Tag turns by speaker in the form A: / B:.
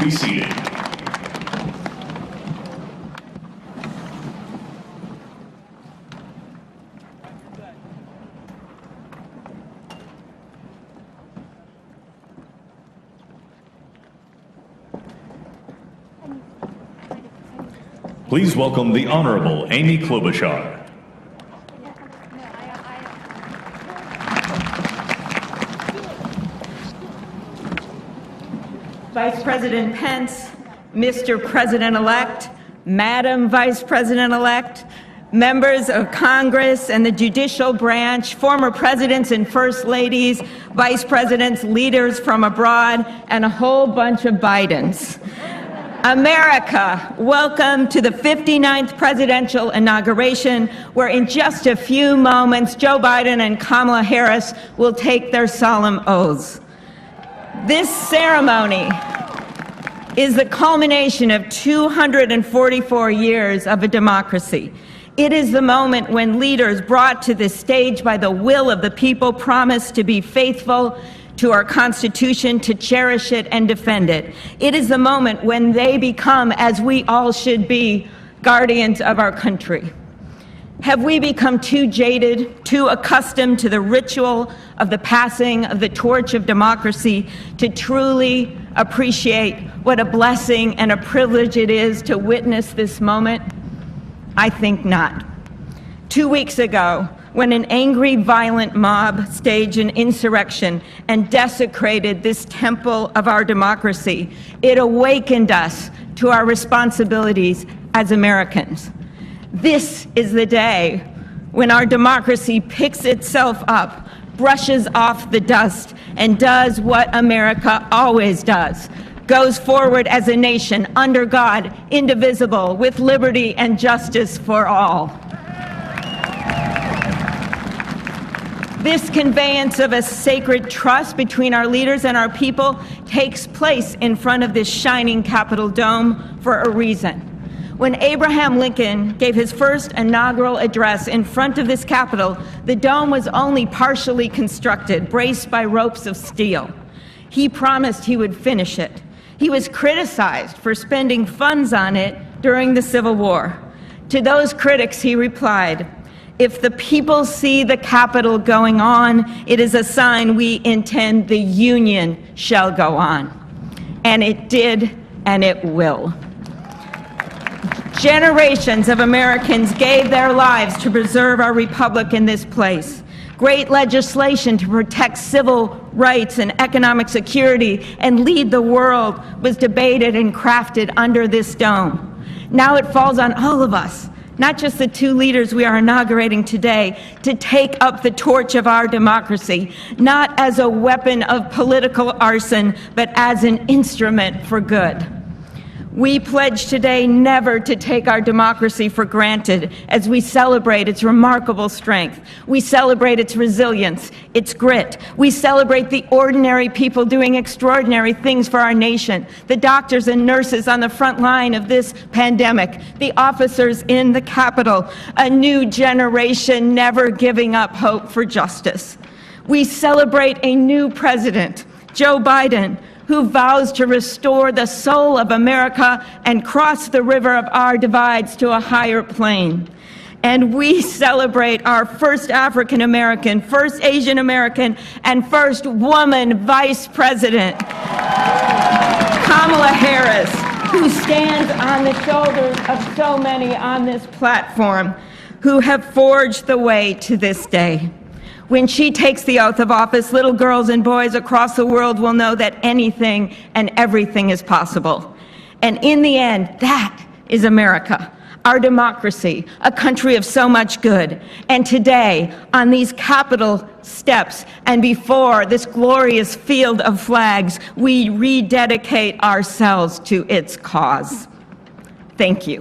A: be seated. Please welcome the Honorable Amy Klobuchar.
B: Vice President Pence, Mr. President-elect, Madam Vice President-elect, members of Congress and the judicial branch, former presidents and first ladies, vice presidents, leaders from abroad, and a whole bunch of Bidens. America, welcome to the 59th presidential inauguration, where in just a few moments, Joe Biden and Kamala Harris will take their solemn oaths. This ceremony is the culmination of 244 years of a democracy. It is the moment when leaders brought to this stage by the will of the people promise to be faithful to our Constitution, to cherish it and defend it. It is the moment when they become, as we all should be, guardians of our country. Have we become too jaded, too accustomed to the ritual of the passing of the torch of democracy to truly appreciate what a blessing and a privilege it is to witness this moment? I think not. 2 weeks ago, when an angry, violent mob staged an insurrection and desecrated this temple of our democracy, it awakened us to our responsibilities as Americans. This is the day when our democracy picks itself up, brushes off the dust, and does what America always does: goes forward as a nation under God, indivisible, with liberty and justice for all. This conveyance of a sacred trust between our leaders and our people takes place in front of this shining Capitol dome for a reason. When Abraham Lincoln gave his first inaugural address in front of this Capitol, the dome was only partially constructed, braced by ropes of steel. He promised he would finish it. He was criticized for spending funds on it during the Civil War. To those critics, he replied, "If the people see the Capitol going on, it is a sign we intend the Union shall go on." And it did, and it will. Generations of Americans gave their lives to preserve our republic in this place. Great legislation to protect civil rights and economic security and lead the world was debated and crafted under this dome. Now it falls on all of us, not just the two leaders we are inaugurating today, to take up the torch of our democracy, not as a weapon of political arson, but as an instrument for good. We pledge today never to take our democracy for granted as we celebrate its remarkable strength. We celebrate its resilience, its grit. We celebrate the ordinary people doing extraordinary things for our nation, the doctors and nurses on the front line of this pandemic, the officers in the Capitol, a new generation never giving up hope for justice. We celebrate a new president, Joe Biden, who vows to restore the soul of America and cross the river of our divides to a higher plane. And we celebrate our first African American, first Asian American, and first woman Vice President, Kamala Harris, who stands on the shoulders of so many on this platform who have forged the way to this day. When she takes the oath of office, little girls and boys across the world will know that anything and everything is possible. And in the end, that is America, our democracy, a country of so much good. And today, on these Capitol steps and before this glorious field of flags, we rededicate ourselves to its cause. Thank you.